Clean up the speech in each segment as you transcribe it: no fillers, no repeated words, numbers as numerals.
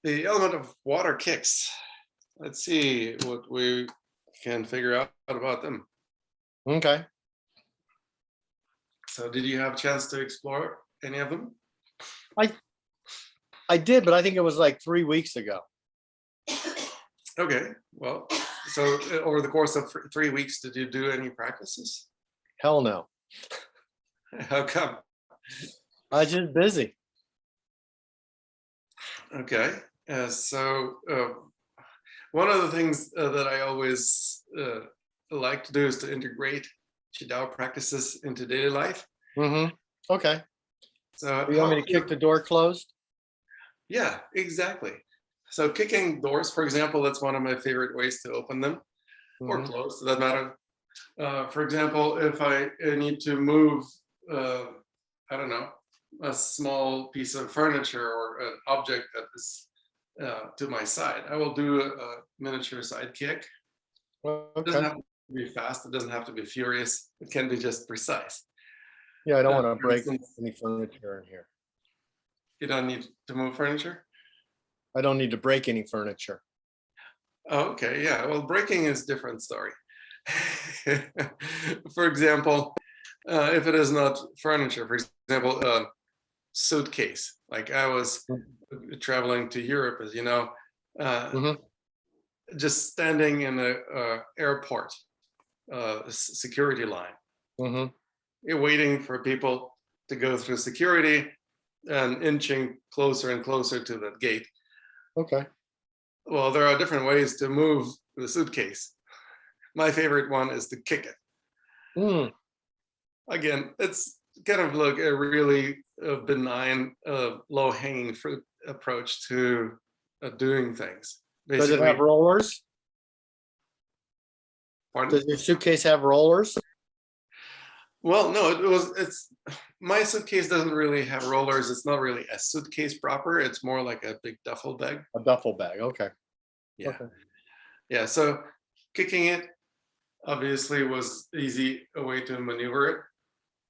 the element of water kicks. Let's see what we can figure out about them. Okay. So did you have a chance to explore any of them? I did, but I think it was like 3 weeks ago. Okay, well, so over the course of 3 weeks, did you do any practices? Hell no. How come? I was just busy. Okay, one of the things that I always like to do is to integrate Qigong practices into daily life. Mm-hmm. Okay. So You want me to kick the door closed? Yeah, exactly. So kicking doors, for example, that's one of my favorite ways to open them or Mhm. close, for that matter. For example, if I need to move, I don't know, a small piece of furniture or an object that is to my side, I will do a miniature side kick. It doesn't Okay. have to be fast. It doesn't have to be furious. It can be just precise. Yeah, I don't want to For break instance, any furniture in here. you don't need to move furniture. I don't need to break any furniture. Oh, okay, yeah. Well, breaking is a different story. For example, if it is not furniture, for example, a suitcase. Like I was traveling to Europe, as you know, Mm-hmm. just standing in a airport security line, Mm-hmm. you're waiting for people to go through security and inching closer and closer to that gate. Okay. Well, there are different ways to move the suitcase. My favorite one is to kick it. Mm. Again, it's kind of like a really benign, low-hanging fruit approach to doing things. Does it Basically, have rollers? pardon? Does your suitcase have rollers? Well, no, it's my suitcase doesn't really have rollers. It's not really a suitcase proper. It's more like a big duffel bag. A duffel bag. Okay. Yeah. Okay. Yeah. So kicking it obviously was easy a way to maneuver it.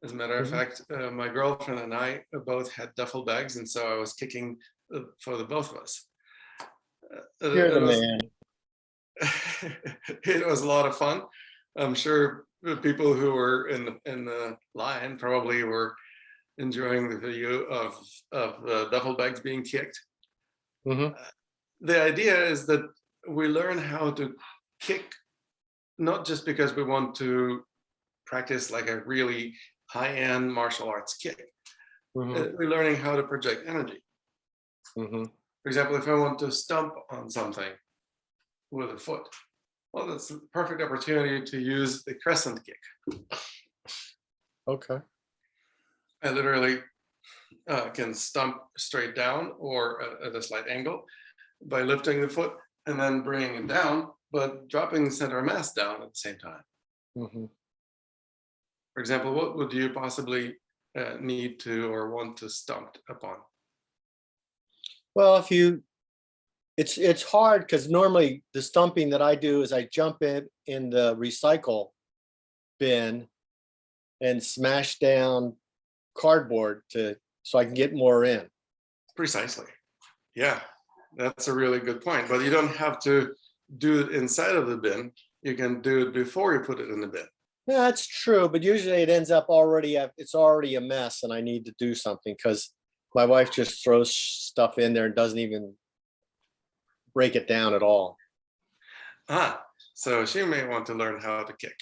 As a matter of Mhm. fact, my girlfriend and I both had duffel bags, and so I was kicking for the both of us. You're the It was man. it was a lot of fun. I'm sure the people who were in the line probably were enjoying the video of the duffel bags being kicked. Mm-hmm. The idea is that we learn how to kick, not just because we want to practice like a really high-end martial arts kick. Mm-hmm. We're learning how to project energy. Mm-hmm. For example, if I want to stomp on something with a foot, well, that's the perfect opportunity to use the crescent kick. Okay. I literally can stomp straight down or at a slight angle by lifting the foot and then bringing it down, but dropping the center of mass down at the same time. Mm-hmm. For example, what would you possibly need to or want to stomp upon? Well, it's hard because normally the stumping that I do is I jump in the recycle bin and smash down cardboard so I can get more in. Precisely. Yeah, that's a really good point. But you don't have to do it inside of the bin. You can do it before you put it in the bin. Yeah, that's true, but usually it ends up it's already a mess and I need to do something because my wife just throws stuff in there and doesn't even break it down at all. So she may want to learn how to kick.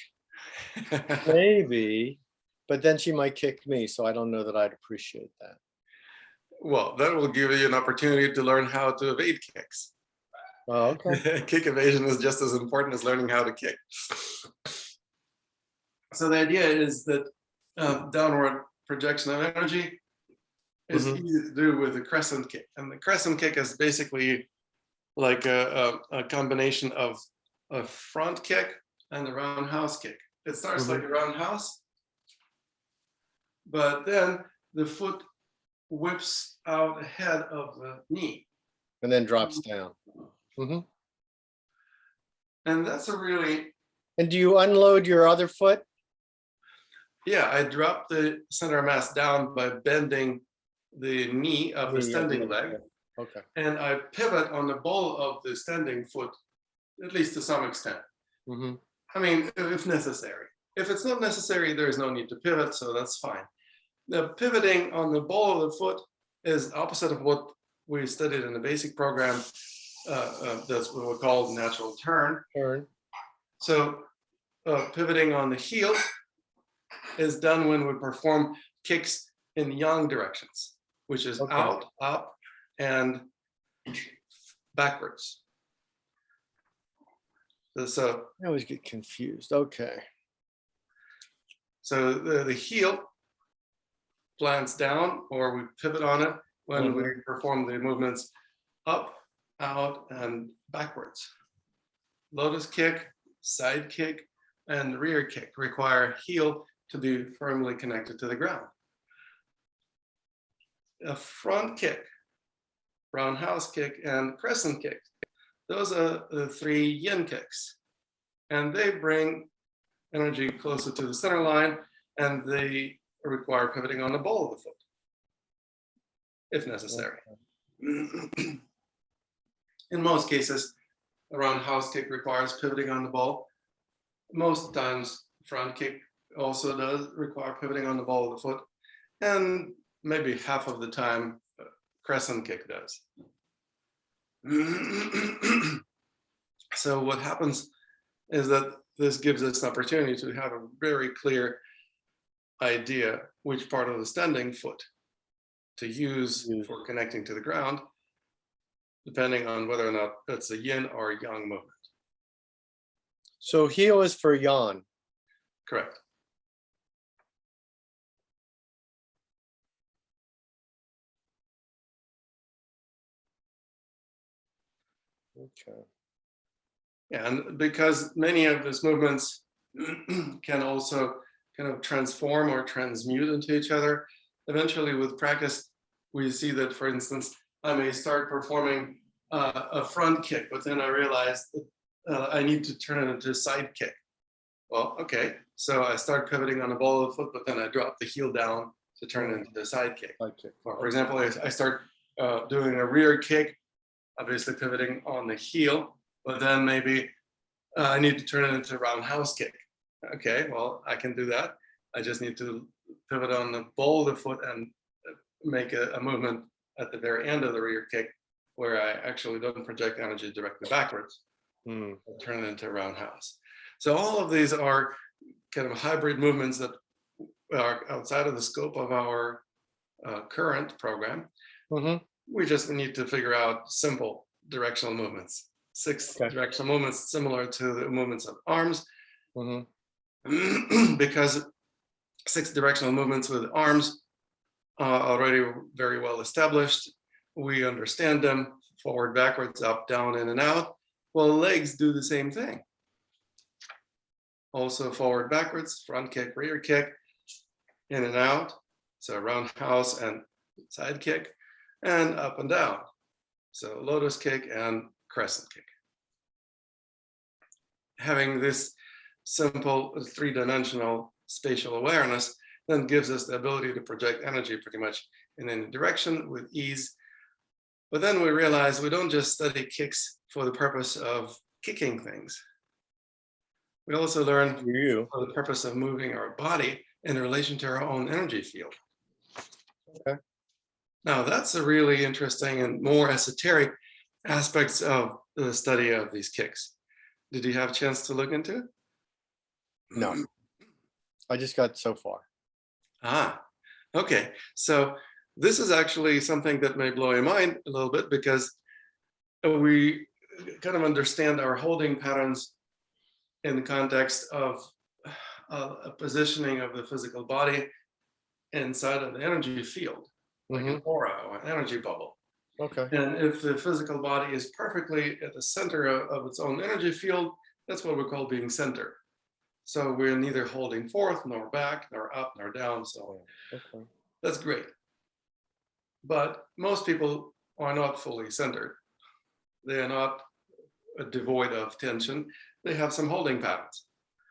Maybe, but then she might kick me, so I don't know that I'd appreciate that. Well, that will give you an opportunity to learn how to evade kicks. Oh, okay. Kick evasion is just as important as learning how to kick. So the idea is that downward projection of energy is easy to do with a crescent kick. And the crescent kick is basically like a combination of a front kick and a roundhouse kick. It starts like a roundhouse, but then the foot whips out ahead of the knee. And then drops down. Mm-hmm. And that's a really... And do you unload your other foot? Yeah, I drop the center of mass down by bending the knee of the standing leg. Okay. and I pivot on the ball of the standing foot, at least to some extent. Hmm. I mean, if necessary. If it's not necessary, there is no need to pivot, so that's fine. The pivoting on the ball of the foot is opposite of what we studied in the basic program. That's what we call natural turn. Turn. So pivoting on the heel is done when we perform kicks in yang directions, which is Okay. out, up, and backwards. So, I always get confused. Okay. so the heel plants down, or we pivot on it when we perform the movements up, out, and backwards. Lotus kick, side kick, and rear kick require heel to be firmly connected to the ground. A front kick, roundhouse kick, and crescent kick, those are the 3 yin kicks. And they bring energy closer to the center line, and they require pivoting on the ball of the foot, if necessary. In most cases, a roundhouse kick requires pivoting on the ball. Most times, front kick also does require pivoting on the ball of the foot, and maybe half of the time, crescent kick does. So what happens is that this gives us an opportunity to have a very clear idea which part of the standing foot to use for connecting to the ground, depending on whether or not it's a yin or a yang movement. So heel is for yang. Correct. Okay. And because many of these movements can also kind of transform or transmute into each other, eventually with practice, we see that, for instance, I may start performing a front kick, but then I realize that I need to turn it into a side kick. Well, okay, so I start pivoting on the ball of the foot, but then I drop the heel down to turn it into the side kick. Okay. Or for example, I start doing a rear kick, obviously pivoting on the heel, but then maybe I need to turn it into a roundhouse kick. Okay, well, I can do that. I just need to pivot on the ball of the foot and make a movement at the very end of the rear kick where I actually don't project energy directly backwards, turn it into a roundhouse. So all of these are kind of hybrid movements that are outside of the scope of our current program. We just need to figure out simple directional movements, 6 directional movements similar to the movements of arms, because 6 directional movements with arms are already very well established. We understand them, forward, backwards, up, down, in, and out. Well, legs do the same thing. Also forward, backwards, front kick, rear kick, in and out. So roundhouse and side kick, and up and down. So lotus kick and crescent kick. Having this simple 3-dimensional spatial awareness then gives us the ability to project energy pretty much in any direction with ease. But then we realize we don't just study kicks for the purpose of kicking things. We also learn for the purpose of moving our body in relation to our own energy field. Okay. Now that's a really interesting and more esoteric aspects of the study of these kicks. Did you have a chance to look into it? No, I just got so far. Ah, okay. So this is actually something that may blow your mind a little bit, because we kind of understand our holding patterns in the context of a positioning of the physical body inside of the energy field, like an aura or an energy bubble. Okay. And if the physical body is perfectly at the center of its own energy field, that's what we call being centered. So we're neither holding forth, nor back, nor up, nor down. So that's great. But most people are not fully centered. They are not devoid of tension. They have some holding patterns.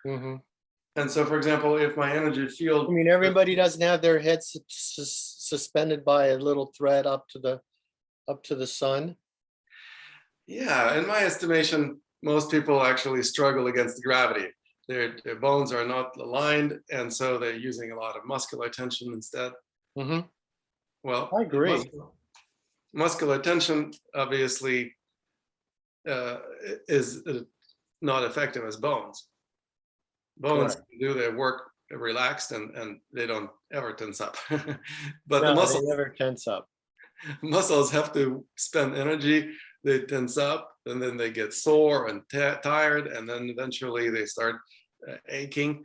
And so, for example, if my energy field... I mean, everybody doesn't have their heads suspended by a little thread up to the up to the sun? Yeah, in my estimation, most people actually struggle against gravity. Their bones are not aligned, and so they're using a lot of muscular tension instead. Hmm. Well, I agree. muscular tension obviously uh, is not effective as bones. Bones Correct. do their work relaxed and they don't ever tense up. But the No, they muscles never tense up. muscles have to spend energy, they tense up, and then they get sore and tired, and then eventually they start aching,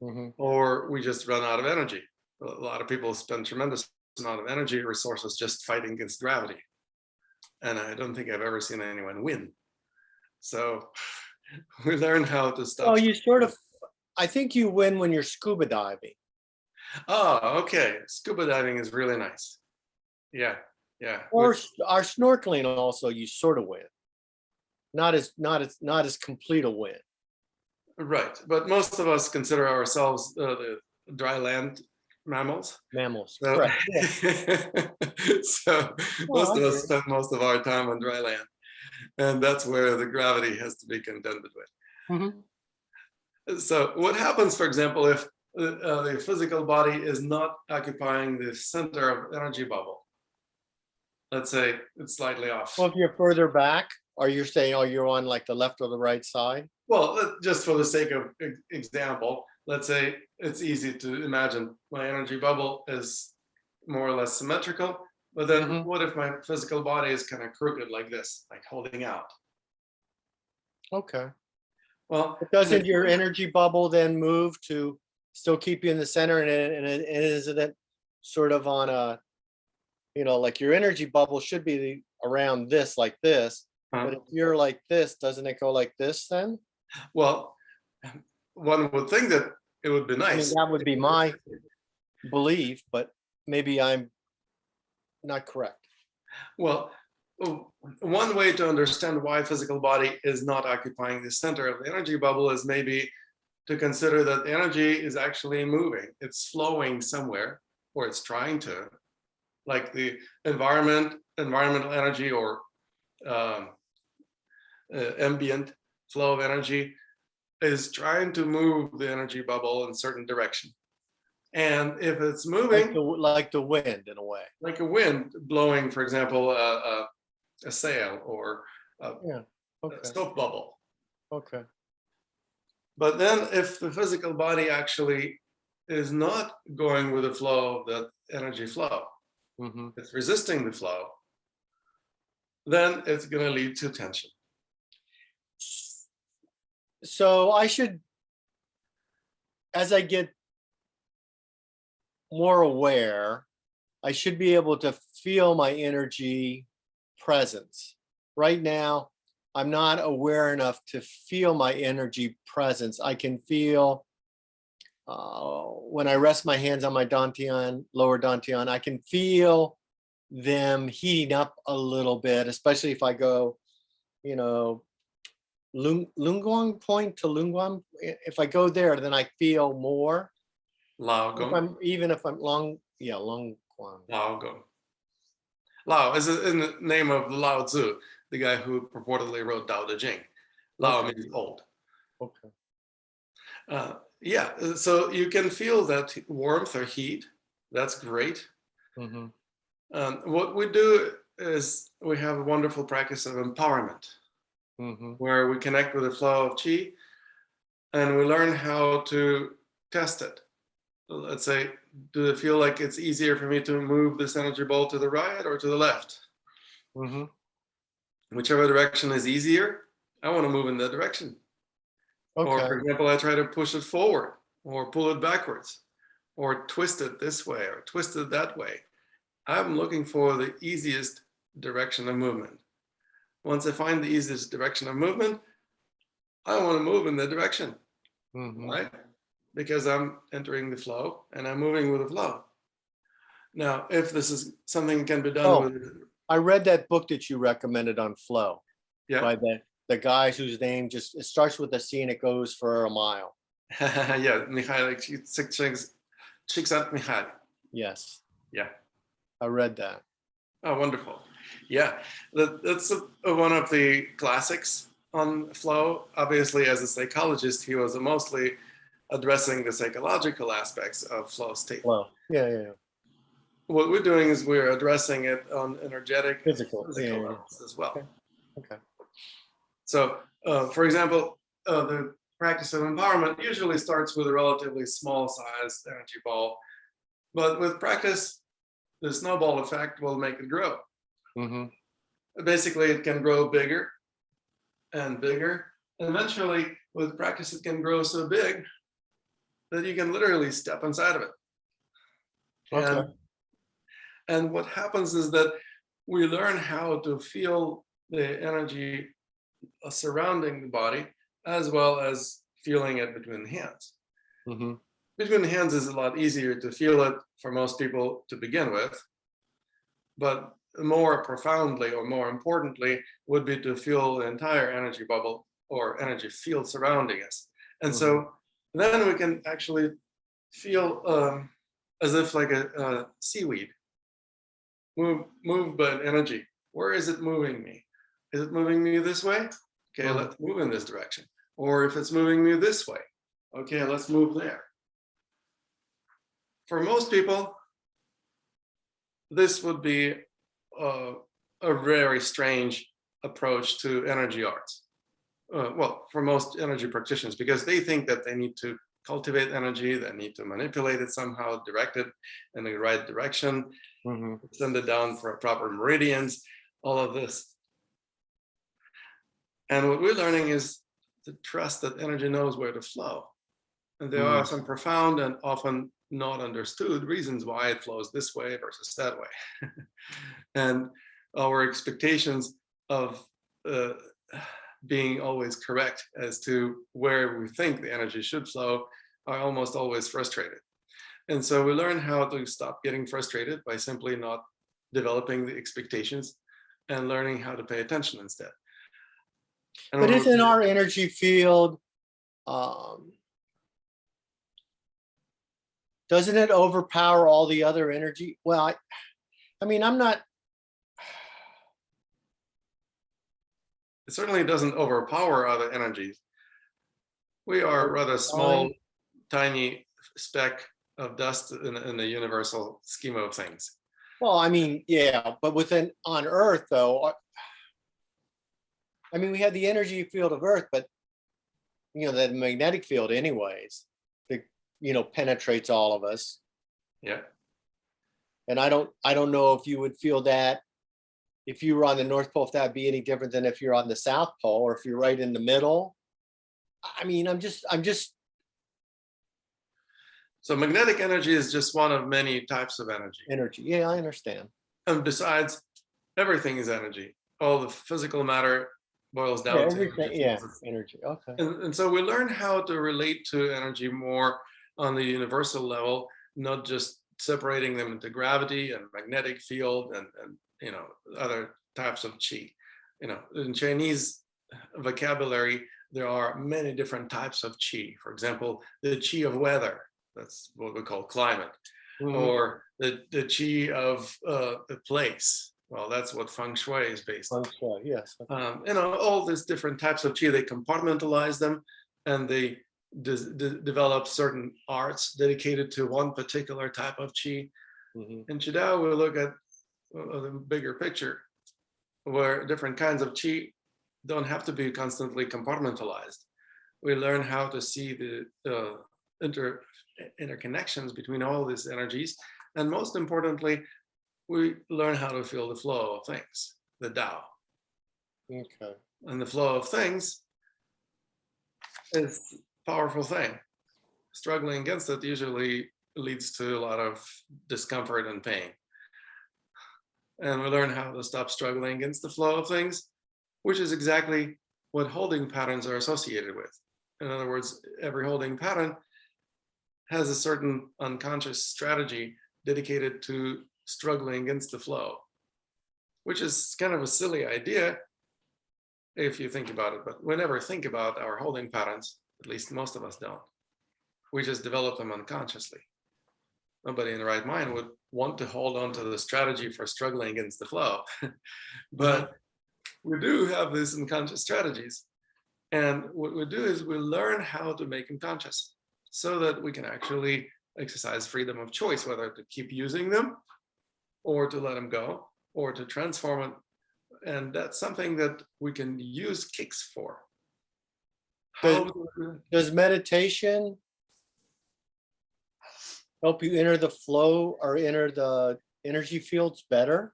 Hmm. or we just run out of energy. A lot of people spend tremendous amount of energy resources just fighting against gravity, and I don't think I've ever seen anyone win. So we learn how to stop. Well, you sort of, I think you win when you're scuba diving. Oh, okay. Scuba diving is really nice. Yeah, yeah. Or our snorkeling also, you sort of win. Not as complete a win. Right, but most of us consider ourselves the dry land mammals. Mammals, So, correct. Yeah. so No, most I of us agree. spend most of our time on dry land, and that's where the gravity has to be contended Hmm. with. So, what happens, for example, if the physical body is not occupying the center of energy bubble? Let's say it's slightly Well, off. if you're further back, or you're saying, oh, you're on like the left or the right side. Well, just for the sake of example, let's say it's easy to imagine my energy bubble is more or less symmetrical, but then Hmm. what if my physical body is kind of crooked like this, like holding out? Okay. Well, But in the, doesn't your energy bubble then move to still keep you in the center, and isn't it sort of on a, like your energy bubble should be around this, like this, but if you're like this, doesn't it go like this then? well, one would think that it would be I mean, nice. that would be my belief, but maybe I'm not correct. Well, one way to understand why physical body is not occupying the center of the energy bubble is maybe to consider that energy is actually moving. It's flowing somewhere, or it's trying to, like the environmental energy, or um, ambient flow of energy is trying to move the energy bubble in a certain direction. And if it's moving, Like the wind in a way. like a wind blowing, for example, a sail or Yeah. a Okay. soap bubble. Okay. But then if the physical body actually is not going with the flow of that energy flow, Hmm. it's resisting the flow, then it's going to lead to tension. So I should, as I get more aware, I should be able to feel my energy presence. Right now, I'm not aware enough to feel my energy presence. I can feel when I rest my hands on my dantian, lower dantian, I can feel them heating up a little bit, especially if I go, you know, Lunguang point to Lunguang. If I go there, then I feel more. Lao Gong, If I'm Long Guang. Lao Gong. Lao is in the name of Lao Tzu, the guy who purportedly wrote Tao Te Ching. Lao Okay. means old. Okay. Yeah, so you can feel that warmth or heat. That's great. Hmm. What we do is we have a wonderful practice of empowerment, Hmm. where we connect with the flow of qi and we learn how to test it. Let's say, do it feel like it's easier for me to move this energy ball to the right or to the left? Hmm. Whichever direction is easier, I want to move in that direction. Or, Okay. for example, I try to push it forward or pull it backwards or twist it this way or twist it that way. I'm looking for the easiest direction of movement. Once I find the easiest direction of movement, I want to move in that direction, Hmm. right? Because I'm entering the flow and I'm moving with the flow. Now, if this is something that can be done Oh, with, I read that book that you recommended on flow yeah, by the guy whose name just, it starts with a C and it goes for a mile. yeah, Mihaly Csikszentmihalyi. Yes, Yeah. I read that. Oh, wonderful. Yeah, that's one of the classics on flow. Obviously, as a psychologist, he was mostly addressing the psychological aspects of flow state. Well, yeah. What we're doing is we're addressing it on energetic and Physical. physical Yeah. levels as well. Okay. So, for example, the practice of empowerment usually starts with a relatively small sized energy ball, but with practice, the snowball effect will make it grow. Mm-hmm. Basically, it can grow bigger and bigger. And eventually, with practice, it can grow so big that you can literally step inside of it. Okay. And what happens is that we learn how to feel the energy surrounding the body, as well as feeling it between the hands. Mm-hmm. Between the hands is a lot easier to feel it for most people to begin with, but more profoundly or more importantly would be to feel the entire energy bubble or energy field surrounding us. And so then we can actually feel as if like a seaweed moved by energy. Where is it moving me? Is it moving me this way? Okay, let's move in this direction. Or if it's moving me this way, okay, let's move there. For most people, this would be a very strange approach to energy arts. Well, for most energy practitioners, because they think that they need to cultivate energy, they need to manipulate it somehow, direct it in the right direction, send it down for proper meridians, all of this. And what we're learning is to trust that energy knows where to flow. And there are some profound and often not understood reasons why it flows this way versus that way. And our expectations of being always correct as to where we think the energy should flow are almost always frustrated. And so we learn how to stop getting frustrated by simply not developing the expectations and learning how to pay attention instead. And But isn't our energy field, doesn't it overpower all the other energy? Well, I mean, I'm not. It certainly doesn't overpower other energies. We are a rather small, tiny speck of dust in the universal scheme of things. Well, I mean, yeah, but on Earth, though, I mean, we have the energy field of Earth, but the magnetic field, anyways, that penetrates all of us. Yeah. And I don't know if you would feel that if you were on the North Pole, if that'd be any different than if you're on the South Pole, or if you're right in the middle. I mean, I'm just. So magnetic energy is just one of many types of energy. Energy, yeah, I understand. And besides, everything is energy. All the physical matter boils down to everything. Yeah, energy. Okay. And so we learn how to relate to energy more on the universal level, not just separating them into gravity and magnetic field and other types of qi. In Chinese vocabulary, there are many different types of qi. For example, the qi of weather, that's what we call climate, or the qi of the place. Well, that's what feng shui is based on. Feng shui, yes. All these different types of qi, they compartmentalize them, and they develop certain arts dedicated to one particular type of qi. In Qidao, we look at the bigger picture, where different kinds of qi don't have to be constantly compartmentalized. We learn how to see the interconnections between all these energies, and most importantly, we learn how to feel the flow of things, the Tao. Okay. And the flow of things is a powerful thing. Struggling against it usually leads to a lot of discomfort and pain. And we learn how to stop struggling against the flow of things, which is exactly what holding patterns are associated with. In other words, every holding pattern has a certain unconscious strategy dedicated to struggling against the flow, which is kind of a silly idea if you think about it, but we never think about our holding patterns, at least most of us don't. We just develop them unconsciously. Nobody in the right mind want to hold on to the strategy for struggling against the flow. But we do have these unconscious strategies. And what we do is we learn how to make them conscious so that we can actually exercise freedom of choice, whether to keep using them or to let them go or to transform it. And that's something that we can use kicks for. Does meditation help you enter the flow or enter the energy fields better?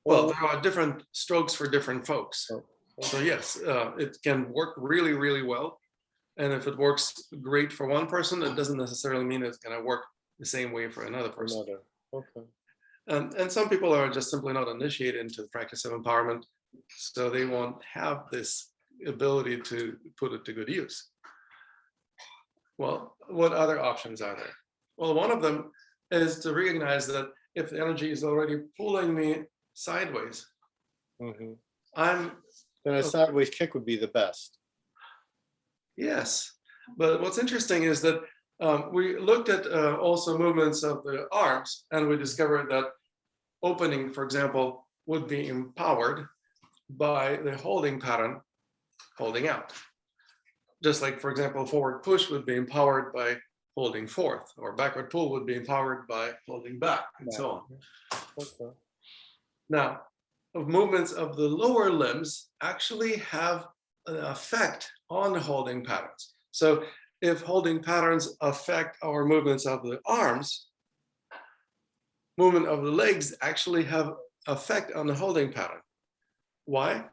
Well, there are different strokes for different folks. Oh. So yes, it can work really, really well. And if it works great for one person, it doesn't necessarily mean it's going to work the same way for another person. Okay. And some people are just simply not initiated into the practice of empowerment, so they won't have this ability to put it to good use. Well, what other options are there? Well, one of them is to recognize that if the energy is already pulling me sideways, Then I'm a sideways kick would be the best. Yes, but what's interesting is that we looked at also movements of the arms, and we discovered that opening, for example, would be empowered by the holding pattern, holding out. Just like, for example, forward push would be empowered by holding forth, or backward pull would be empowered by holding back, and so on. Okay. Now, movements of the lower limbs actually have an effect on the holding patterns. So if holding patterns affect our movements of the arms, movement of the legs actually have effect on the holding pattern. Why?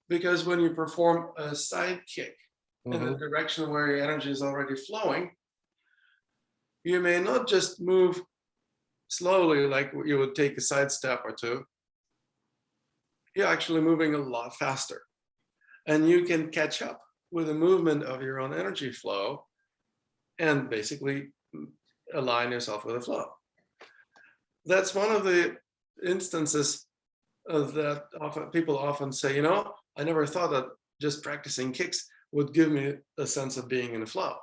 Because when you perform a side kick in the direction where your energy is already flowing, you may not just move slowly like you would take a side step or two. You're actually moving a lot faster. And you can catch up with the movement of your own energy flow and basically align yourself with the flow. That's one of the instances that people often say, you know, I never thought that just practicing kicks would give me a sense of being in the flow.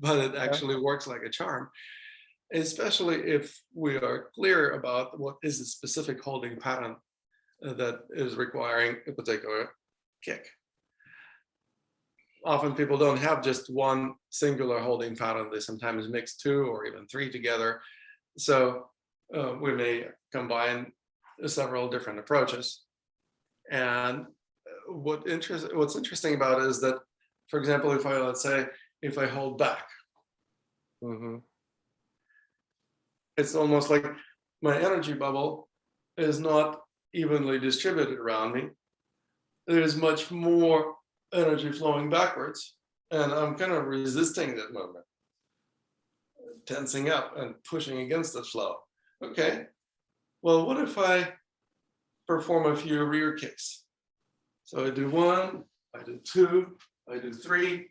But it actually works like a charm, especially if we are clear about what is the specific holding pattern that is requiring a particular kick. Often people don't have just one singular holding pattern. They sometimes mix two or even three together. So we may combine several different approaches. And what's interesting about it is that, for example, let's say if I hold back, it's almost like my energy bubble is not evenly distributed around me. There's much more energy flowing backwards, and I'm kind of resisting that movement, tensing up and pushing against the flow. Okay, well, what if I perform a few rear kicks? So I do one, I do two, I do three.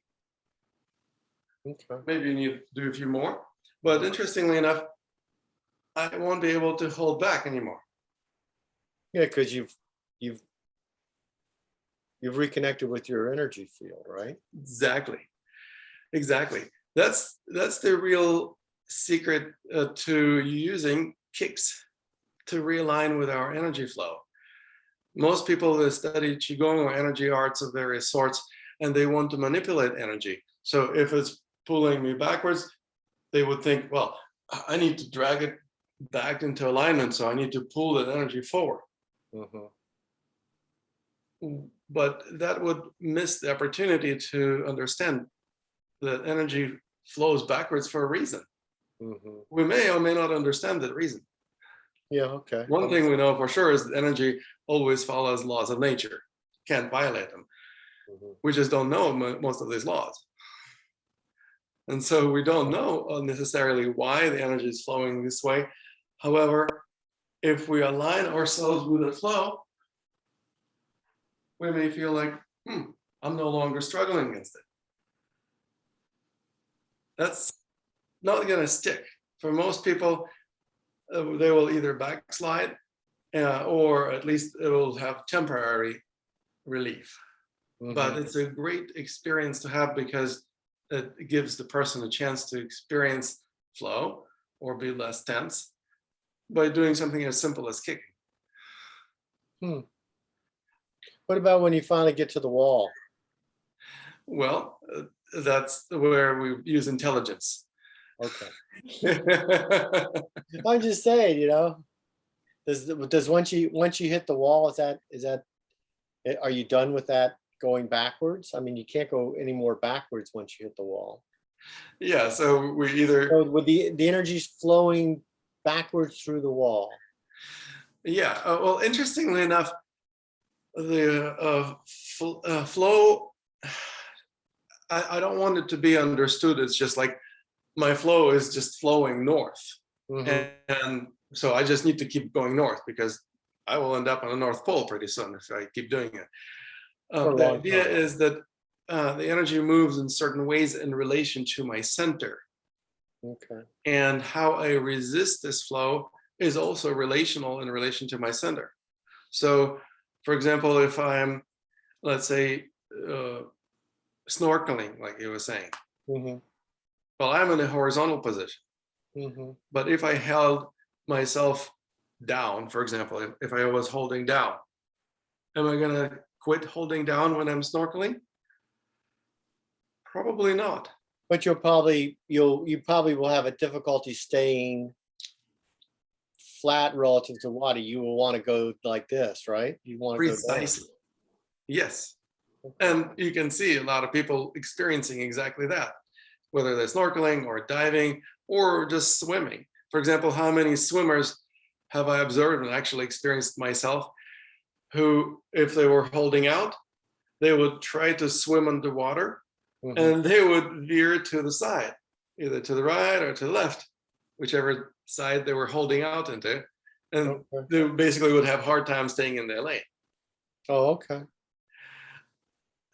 Maybe you need to do a few more, but interestingly enough, I won't be able to hold back anymore. Yeah, because you've reconnected with your energy field, right? Exactly. That's the real secret to using kicks to realign with our energy flow. Most people that study Qigong or energy arts of various sorts, and they want to manipulate energy. So if it's pulling me backwards, they would think, well, I need to drag it back into alignment, so I need to pull that energy forward. But that would miss the opportunity to understand that energy flows backwards for a reason. We may or may not understand that reason. Yeah, okay. One thing we know for sure is that energy always follows laws of nature, can't violate them. We just don't know most of these laws. And so we don't know necessarily why the energy is flowing this way. However, if we align ourselves with the flow, we may feel like, I'm no longer struggling against it. That's not going to stick. For most people, they will either backslide or at least it will have temporary relief. But it's a great experience to have because it gives the person a chance to experience flow or be less tense by doing something as simple as kicking. What about when you finally get to the wall? Well, that's where we use intelligence. Okay. I'm just saying, does once you hit the wall, is that are you done with that going backwards? I mean, you can't go any more backwards once you hit the wall. Yeah, so we either, So with the energy's flowing backwards through the wall. yeah, well, interestingly enough, the flow, I don't want it to be understood. It's just like my flow is just flowing north. Mhm. And so I just need to keep going north because I will end up on the North Pole pretty soon if I keep doing it. For a The long idea time. is that the energy moves in certain ways in relation to my center. Okay. And how I resist this flow is also relational in relation to my center. So, for example, if I'm, let's say, snorkeling, like you were saying, Mhm. well, I'm in a horizontal position. Mhm. But if I held myself down, for example, if I was holding down, am I going to quit holding down when I'm snorkeling? Probably not. But you probably will have a difficulty staying flat relative to water. You will want to go like this, right? You want to go down. Precisely. Yes. Okay. And you can see a lot of people experiencing exactly that, whether they're snorkeling or diving or just swimming. For example, how many swimmers have I observed and actually experienced myself who, if they were holding out, they would try to swim underwater Mhm. and they would veer to the side, either to the right or to the left, whichever side they were holding out into. And Okay. they basically would have hard time staying in their lane. Oh, okay.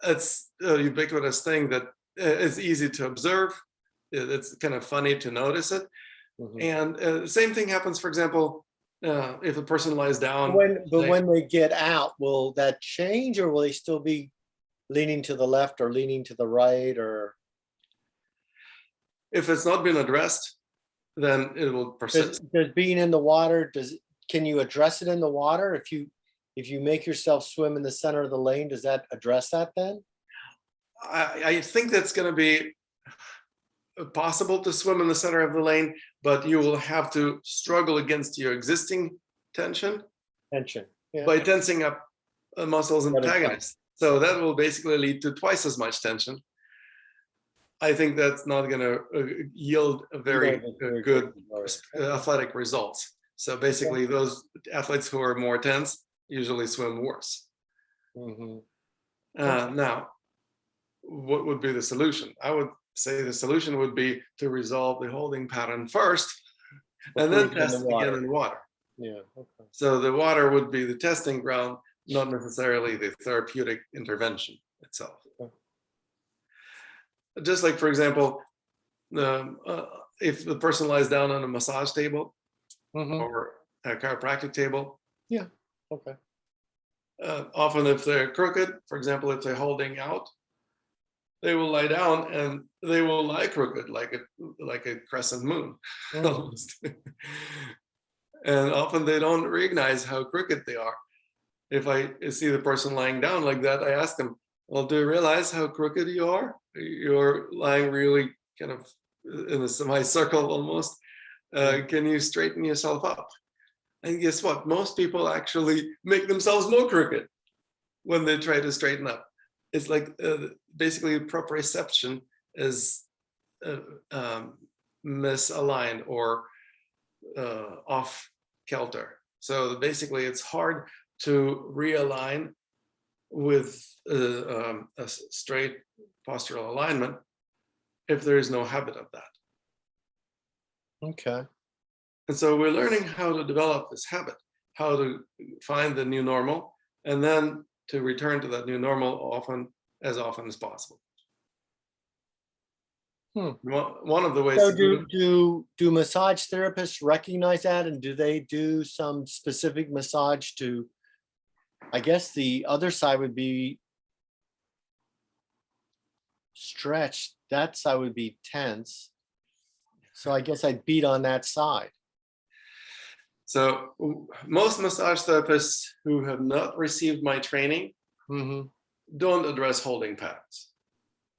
It's a ubiquitous thing that is easy to observe. It's kind of funny to notice it. Mhm. And the same thing happens, for example, if a person lies down. But say- when they get out, will that change, or will they still be leaning to the left or leaning to the right, or if it's not been addressed, then it will persist. does being in the water, can you address it in the water? If you make yourself swim in the center of the lane, does that address that then? I think that's going to be possible to swim in the center of the lane, but you will have to struggle against your existing tension Tension. Yeah. by tensing up muscles Other side. antagonists. So that will basically lead to twice as much tension. I think that's not going to yield a very good athletic results. So basically, those athletes who are more tense usually swim worse. Mhm. Now, what would be the solution? I would say the solution would be to resolve the holding pattern first, and then test again in water. Yeah. Okay. So the water would be the testing ground, not necessarily the therapeutic intervention itself. Okay. Just like, for example, if the person lies down on a massage table Mhm. or a chiropractic table, Yeah. Okay. often if they're crooked, for example, if they're holding out, they will lie down and they will lie crooked like a crescent moon. Mhm. Almost. And often they don't recognize how crooked they are. If I see the person lying down like that, I ask them, well, do you realize how crooked you are? You're lying really kind of in a semicircle almost. Can you straighten yourself up? And guess what? Most people actually make themselves more crooked when they try to straighten up. It's like basically proprioception is misaligned or off kilter. So basically, it's hard to realign with a straight postural alignment if there is no habit of that. Okay. And so we're learning how to develop this habit, how to find the new normal, and then to return to that new normal as often as possible. One of the ways So to do it, do massage therapists recognize that, and do they do some specific massage to, I guess the other side would be stretch, that side would be tense. So I guess I'd beat on that side. So most massage therapists who have not received my training Hmm. don't address holding patterns.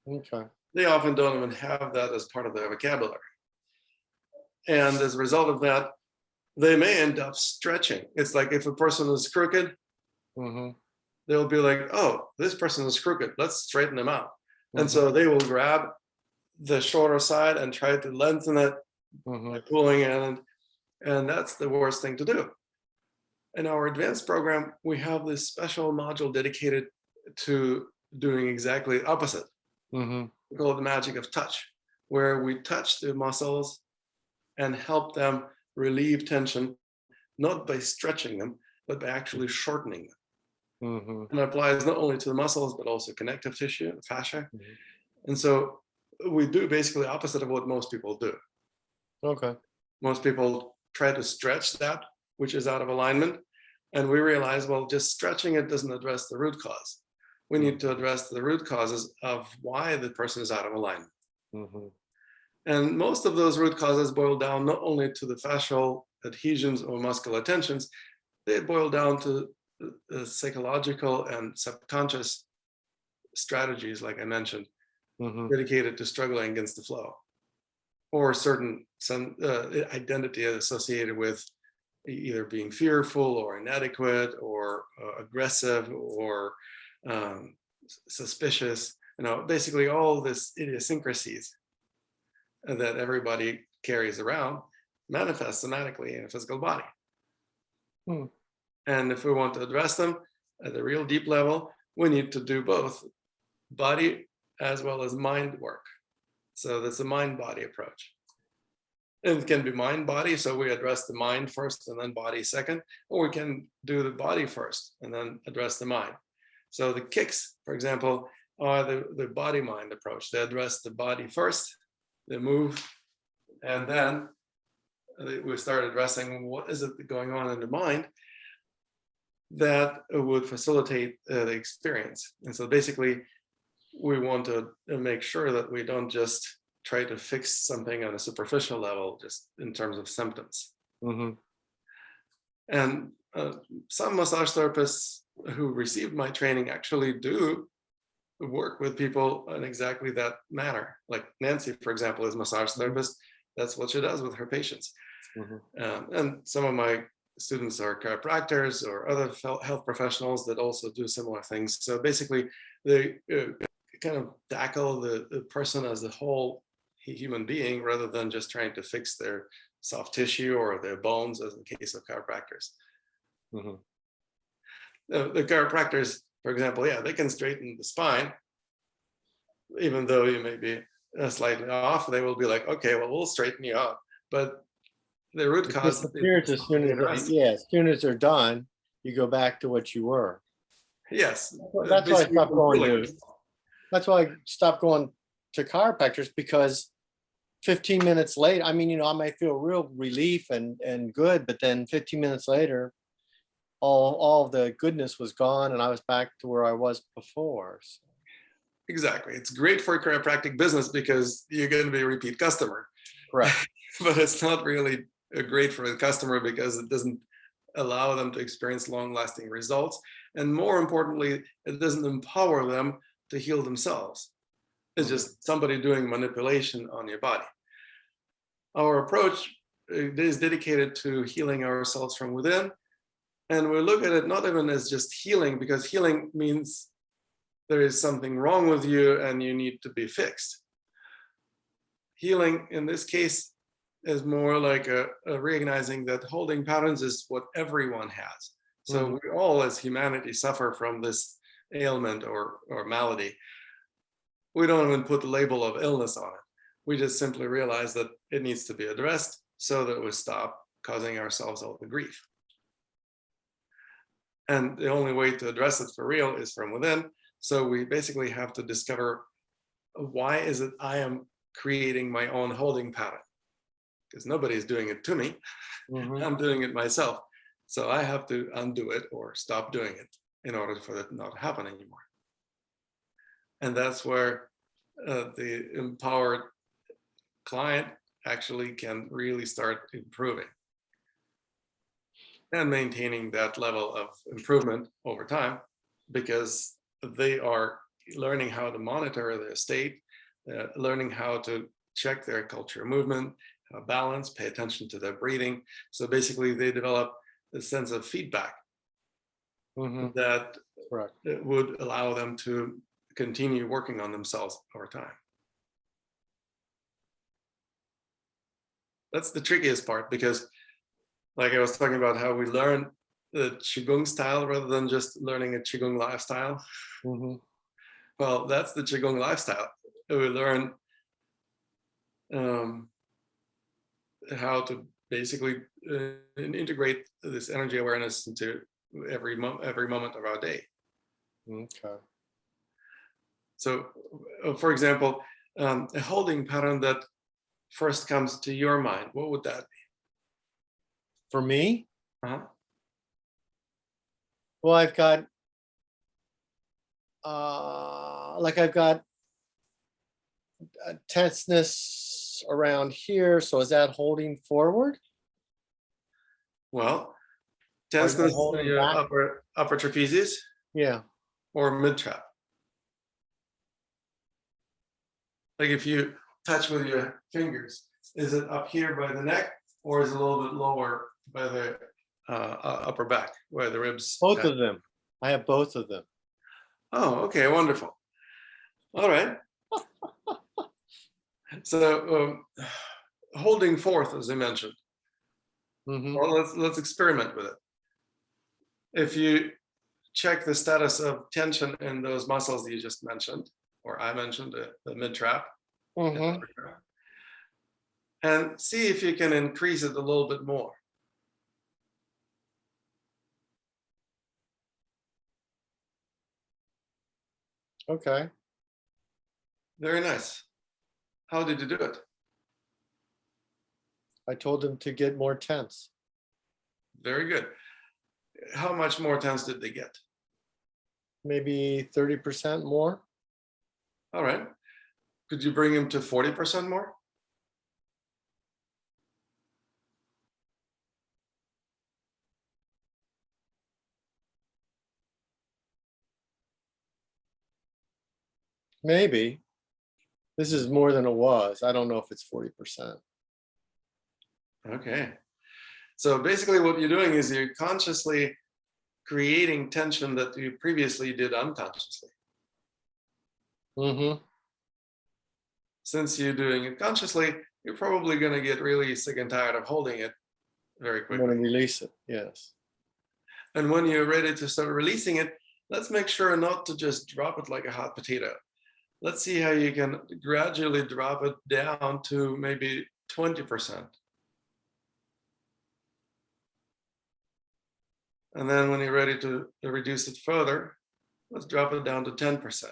Okay. They often don't even have that as part of their vocabulary. And as a result of that, they may end up stretching. It's like if a person is crooked, Hmm. they'll be like, oh, this person is crooked. Let's straighten them out. And Hmm. so they will grab the shorter side and try to lengthen it Hmm. by pulling in. And that's the worst thing to do. In our advanced program, we have this special module dedicated to doing exactly the opposite. Hmm. We call it the magic of touch, where we touch the muscles and help them relieve tension, not by stretching them, but by actually shortening them. Hmm. And it applies not only to the muscles, but also connective tissue, the fascia. Hmm. And so we do basically the opposite of what most people do. Okay. Most people try to stretch that, which is out of alignment. And we realize, well, just stretching it doesn't address the root cause. We need to address the root causes of why the person is out of alignment. Hmm. And most of those root causes boil down not only to the fascial adhesions or muscular tensions, they boil down to psychological and subconscious strategies, like I mentioned, Hmm. dedicated to struggling against the flow, or certain identity associated with either being fearful or inadequate or aggressive or um, suspicious. Basically all this idiosyncrasies that everybody carries around manifest somatically in a physical body. Hmm. And if we want to address them at a real deep level, we need to do both body as well as mind work. So that's a mind body approach. And it can be mind body, so we address the mind first and then body second, or we can do the body first and then address the mind. So the kicks, for example, are the body mind approach. They address the body first, they move, and then we start addressing what is it going on in the mind that would facilitate the experience. And so basically, we want to make sure that we don't just try to fix something on a superficial level, just in terms of symptoms. Hmm. And some massage therapists who received my training actually do work with people in exactly that manner. Like Nancy, for example, is a massage therapist. That's what she does with her patients. Hmm. And some of my students are chiropractors or other health professionals that also do similar things. So basically, they kind of tackle the person as a whole human being rather than just trying to fix their soft tissue or their bones, as in the case of chiropractors. Hmm. The chiropractors, for example, yeah, they can straighten the spine, even though you may be slightly off. They will be like, okay, well, we'll straighten you out. But the root It cause disappears is as soon as addressed. as soon as they're done, you go back to what you were. Yes, That's why I basically stopped going fulfilling. to. That's why I stopped going to chiropractors, because 15 minutes later, I mean, I might feel real relief and good, but then 15 minutes later, all the goodness was gone, and I was back to where I was before. So, Exactly. It's great for chiropractic business because you're going to be a repeat customer, correct. but it's not really great for the customer because it doesn't allow them to experience long-lasting results. And more importantly, it doesn't empower them to heal themselves. It's just somebody doing manipulation on your body. Our approach is dedicated to healing ourselves from within. And we look at it not even as just healing, because healing means there is something wrong with you and you need to be fixed. Healing in this case is more like a recognizing that holding patterns is what everyone has. So we all as humanity suffer from this ailment or malady. We don't even put the label of illness on it. We just simply realize that it needs to be addressed so that we stop causing ourselves all the grief. And the only way to address it for real is from within. So we basically have to discover, why is it I am creating my own holding pattern? Because nobody's doing it to me. I'm doing it myself. So I have to undo it or stop doing it in order for it not to happen anymore. And that's where the empowered client actually can really start improving and maintaining that level of improvement over time, because they are learning how to monitor their state, learning how to check their culture movement, balance, pay attention to their breathing. So basically, they develop a sense of feedback Mhm. that Correct. would allow them to continue working on themselves over time. That's the trickiest part, because like I was talking about how we learn the Qigong style rather than just learning a Qigong lifestyle. Mhm. Well, that's the Qigong lifestyle. We learn um, how to basically integrate this energy awareness into every moment of our day. Okay. So, for example, a holding pattern that first comes to your mind, what would that be? For me, Uh-huh. well, I've got like I've got tenseness around here. So is that holding forward? Well, Or is that tenseness in holding your back? upper trapezius Yeah. or mid trap. Like if you touch with your fingers, is it up here by the neck, or is it a little bit lower by the upper back where the ribs? Both of them. I have both of them. Oh, okay, wonderful. All right. So holding forth, as I mentioned. Hmm. Well, let's experiment with it. If you check the status of tension in those muscles that you just mentioned, or I mentioned, the mid trap and Hmm. upper trap, and see if you can increase it a little bit more. Okay. Very nice. How did you do it? I told them to get more tense. Very good. How much more tense did they get? Maybe 30% more. All right. Could you bring him to 40% more? Maybe. This is more than it was. I don't know if it's 40%. Okay. So basically, what you're doing is you're consciously creating tension that you previously did unconsciously. Hmm. Since you're doing it consciously, you're probably going to get really sick and tired of holding it very I'm going quickly. to release it. Yes. And when you're ready to start releasing it, let's make sure not to just drop it like a hot potato. Let's see how you can gradually drop it down to maybe 20%. And then when you're ready to reduce it further, let's drop it down to 10%.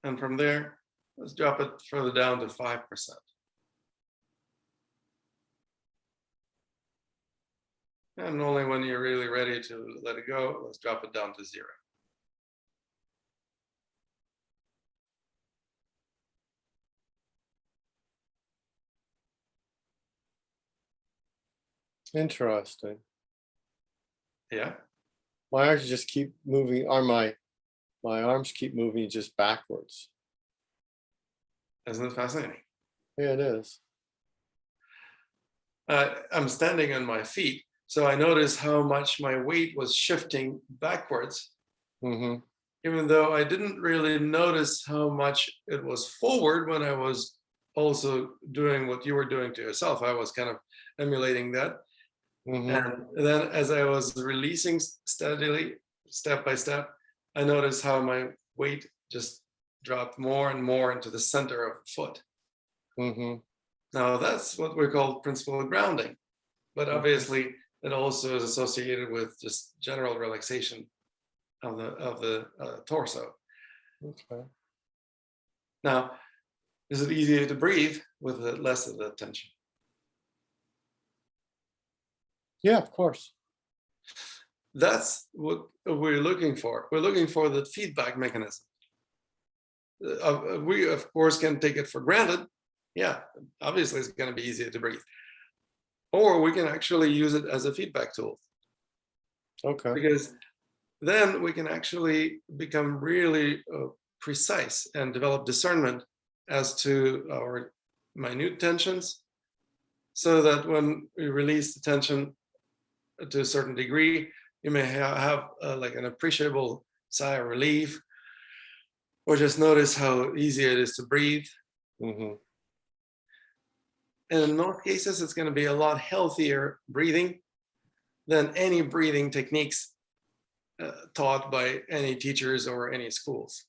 And from there, let's drop it further down to 5%. And only when you're really ready to let it go, let's drop it down to 0. Interesting. Yeah, My arms just keep moving, or my arms keep moving just backwards. isn't it fascinating? Yeah, it is. I'm standing on my feet, so I noticed how much my weight was shifting backwards, Hmm. even though I didn't really notice how much it was forward when I was also doing what you were doing to yourself. I was kind of emulating that. Hmm. And then as I was releasing steadily, step by step, I noticed how my weight just dropped more and more into the center of the foot. Hmm. Now that's what we call principle of grounding. But Hmm. obviously it also is associated with just general relaxation of the torso. Okay. Now, is it easier to breathe with less of the tension? Yeah, of course. That's what we're looking for. We're looking for the feedback mechanism. we of course can take it for granted. Yeah, obviously it's going to be easier to breathe. Or we can actually use it as a feedback tool, Okay. because then we can actually become really precise and develop discernment as to our minute tensions, so that when we release the tension to a certain degree, you may have like an appreciable sigh of relief, or just notice how easy it is to breathe. Hmm. And in most cases, it's going to be a lot healthier breathing than any breathing techniques taught by any teachers or any schools,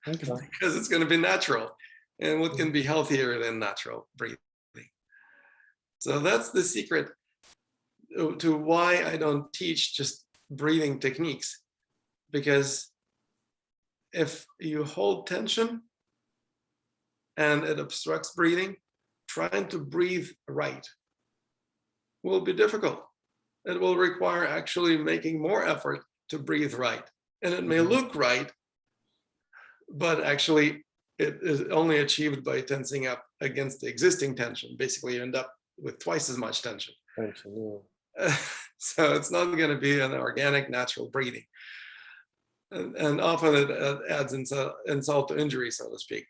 Okay. because it's going to be natural. And what can be healthier than natural breathing? So that's the secret to why I don't teach just breathing techniques. Because if you hold tension and it obstructs breathing, trying to breathe right will be difficult. It will require actually making more effort to breathe right. And it may look right, but actually it is only achieved by tensing up against the existing tension. Basically, you end up with twice as much tension. So it's not going to be an organic, natural breathing. And often it adds insult to injury, so to speak.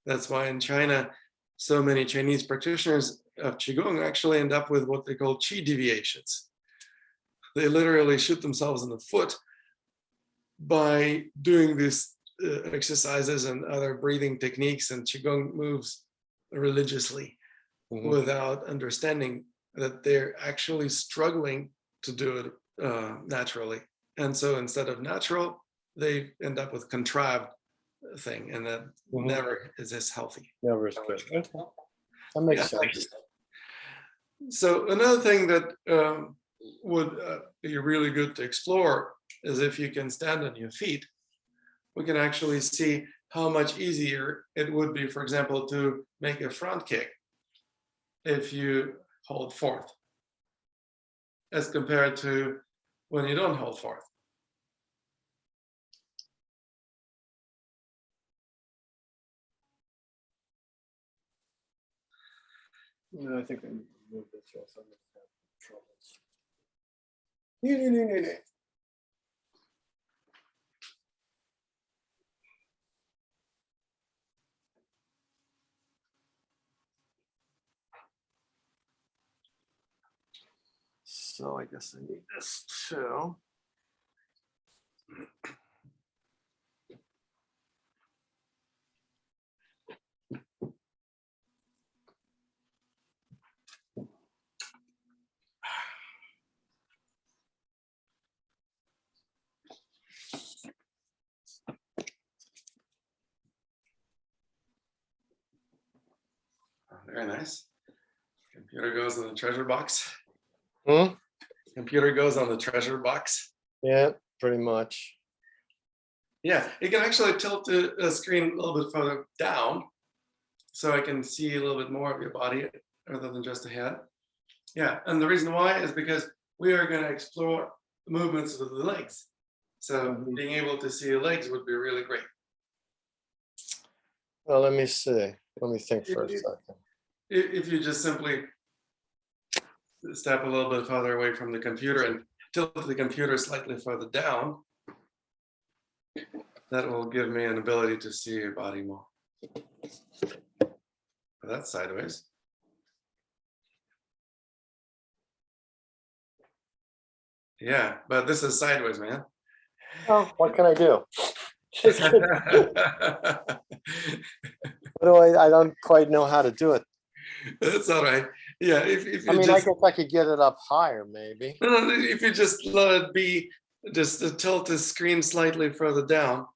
That's why in China, so many Chinese practitioners of Qigong actually end up with what they call qi deviations. They literally shoot themselves in the foot by doing these exercises and other breathing techniques and Qigong moves religiously, without understanding that they're actually struggling to do it naturally. And so instead of natural, they end up with contrived thing, and that never is as healthy. Never is good. Okay. That makes sense. So another thing that would be really good to explore is if you can stand on your feet, we can actually see how much easier it would be, for example, to make a front kick if you hold forth, as compared to when you don't hold forth. No, I think I need to move this or else I'm gonna have troubles. So I guess I need this too. Very nice. Computer goes in the treasure box. Hmm? Computer goes on the treasure box. Yeah, pretty much. Yeah, you can actually tilt the screen a little bit further down, so I can see a little bit more of your body rather than just the head. Yeah, and the reason why is because we are going to explore movements with the legs. So being able to see your legs would be really great. Well, let me see. Let me think for a second. If you just simply step a little bit farther away from the computer and tilt the computer slightly further down, that will give me an ability to see your body more. That's sideways. Yeah, but this is sideways, man. Oh, what can I do? I don't quite know how to do it. That's all right. Yeah, if you I mean, just, I guess I could get it up higher, maybe. no, if you just let it be, just to tilt the screen slightly further down,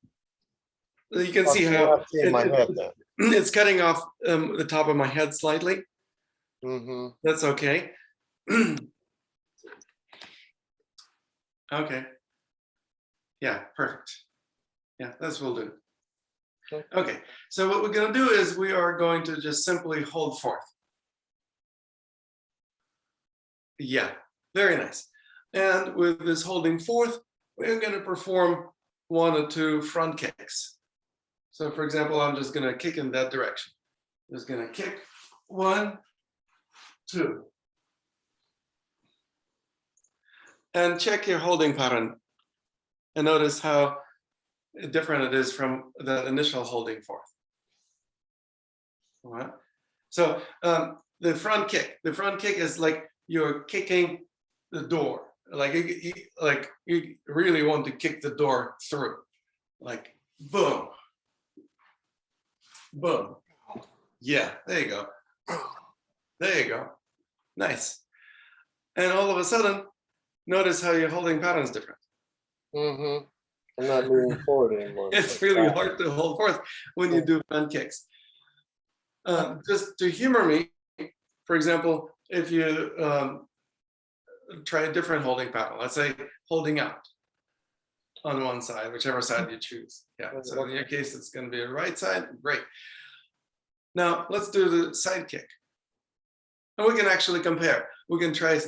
you can see how Up in my head then. it's cutting off the top of my head slightly. That's okay. Okay. Yeah, perfect. Yeah, this will do. Okay, so what we're going to do is we are going to just simply hold forth. Yeah, very nice. And with this holding forth, we're going to perform 1 or 2 front kicks. So for example, I'm just gonna kick in that direction. Just gonna kick 1, 2. And check your holding pattern and notice how different it is from that initial holding forth. All right. So the front kick is like you're kicking the door. Like you really want to kick the door through. Like boom, boom. Yeah, there you go. There you go. Nice. And all of a sudden, notice how your holding pattern is different. Mm-hmm. I'm not moving forward anymore. It's really hard to hold forth when you do front kicks. Just to humor me, for example, if you try a different holding pattern, let's say holding out on one side, whichever side you choose. Yeah, so in your case, it's going to be a right side. Great. Now let's do the side kick. And we can actually compare. We can try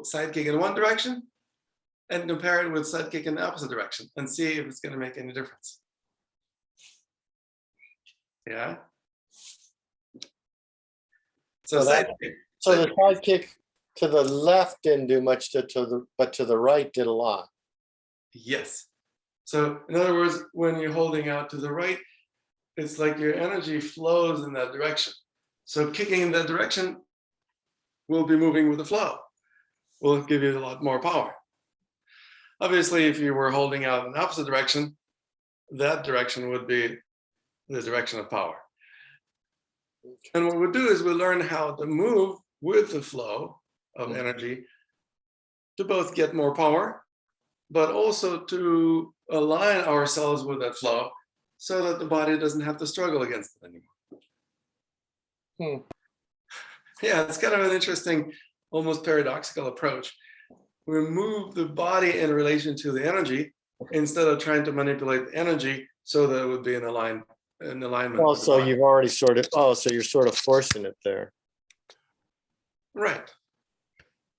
side kick in one direction and compare it with side kick in the opposite direction and see if it's going to make any difference. Yeah. So side kick. So the side kick to the left didn't do much, but to the right did a lot. Yes. So in other words, when you're holding out to the right, it's like your energy flows in that direction. So kicking in that direction will be moving with the flow. Will give you a lot more power. Obviously, if you were holding out in the opposite direction, that direction would be the direction of power. And what we'll do is we'll learn how to move with the flow of energy to both get more power, but also to align ourselves with that flow so that the body doesn't have to struggle against it anymore. Yeah, it's kind of an interesting, almost paradoxical approach. We move the body in relation to the energy instead of trying to manipulate the energy so that it would be in alignment. Well, so you've already so you're sort of forcing it there. Right.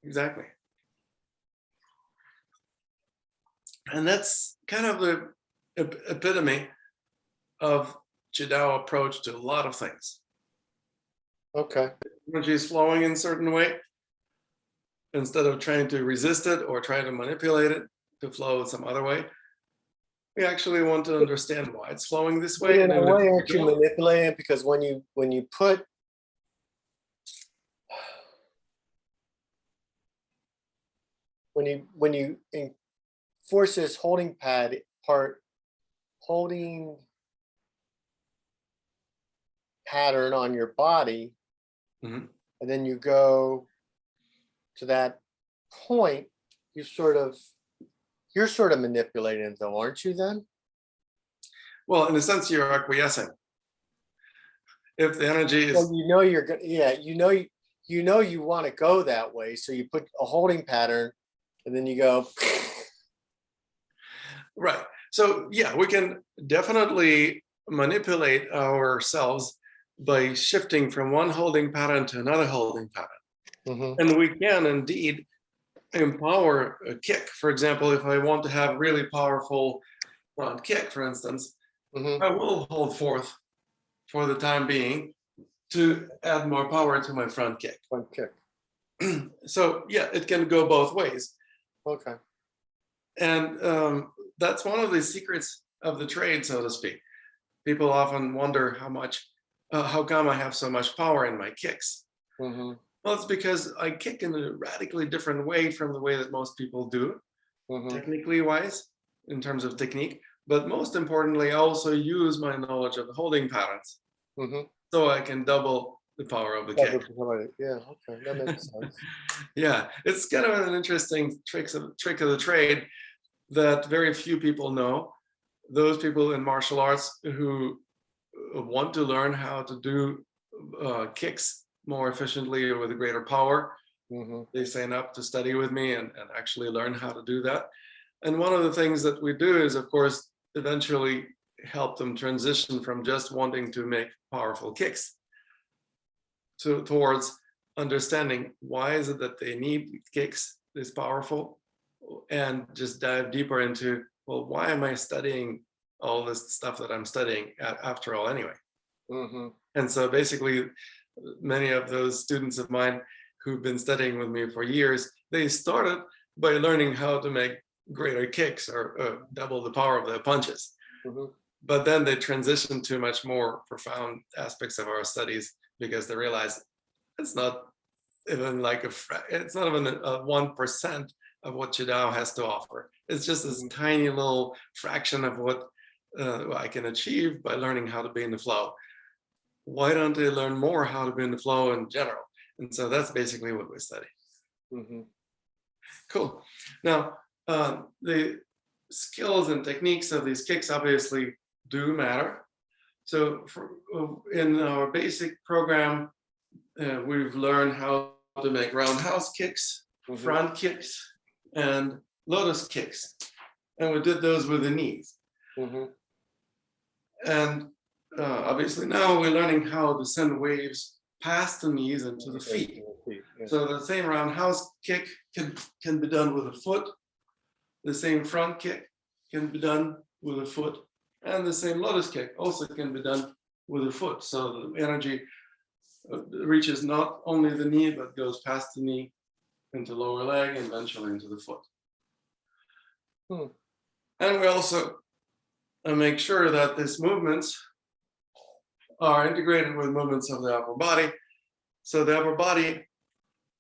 Exactly. And that's kind of the epitome of Qidao approach to a lot of things. Okay. Energy is flowing in a certain way. Instead of trying to resist it or try to manipulate it to flow some other way, we actually want to understand why it's flowing this way. In a way, aren't you manipulating it? Because when you force this holding pattern on your body, and then you go to that point, you're sort of manipulating it, though, aren't you? Then, well, in a sense, you're acquiescing. If the energy is, well, you're good. Yeah, you want to go that way, so you put a holding pattern, and then you go. Right. So yeah, we can definitely manipulate ourselves by shifting from one holding pattern to another holding pattern. And we can indeed empower a kick. For example, if I want to have really powerful front kick, for instance, I will hold forth for the time being to add more power to my front kick. Front kick. So yeah, it can go both ways. Okay. And that's one of the secrets of the trade, so to speak. People often wonder how come I have so much power in my kicks? Well, it's because I kick in a radically different way from the way that most people do, technically wise, in terms of technique. But most importantly, I also use my knowledge of the holding patterns, so I can double the power of the kick. Yeah, okay, that makes sense. Yeah, it's kind of an interesting trick of the trade that very few people know. Those people in martial arts who want to learn how to do kicks more efficiently or with greater power, they sign up to study with me and actually learn how to do that. And one of the things that we do is, of course, eventually help them transition from just wanting to make powerful kicks towards understanding why is it that they need kicks this powerful, and just dive deeper into, well, why am I studying all this stuff that I'm studying after all anyway. Mm-hmm. And so basically, many of those students of mine who've been studying with me for years, they started by learning how to make greater kicks or double the power of their punches. Mm-hmm. But then they transitioned to much more profound aspects of our studies because they realized it's not even like it's not even a 1% of what Qidao has to offer. It's just this tiny little fraction of what I can achieve by learning how to be in the flow. Why don't they learn more how to be in the flow in general? And so that's basically what we study. Mm-hmm. Cool. Now, the skills and techniques of these kicks obviously do matter. So in our basic program, we've learned how to make roundhouse kicks, front kicks, and lotus kicks. And we did those with the knees. Mm-hmm. And obviously now we're learning how to send waves past the knees and to the feet. Yeah. So the same roundhouse kick can be done with a foot. The same front kick can be done with a foot. And the same lotus kick also can be done with a foot. So the energy reaches not only the knee, but goes past the knee into lower leg and eventually into the foot. And we also make sure that these movements are integrated with movements of the upper body. So the upper body,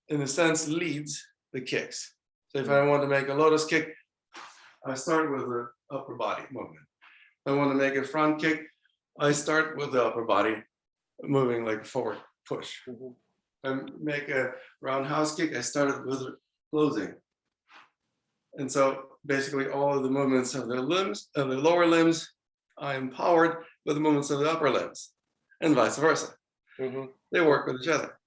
in a sense, leads the kicks. So if I want to make a lotus kick, I start with the upper body movement. If I want to make a front kick, I start with the upper body moving like a forward push. And make a roundhouse kick, I started with closing. And so basically all of the movements of the limbs, of the lower limbs, I am powered with the movements of the upper limbs, and vice versa. They work with each other.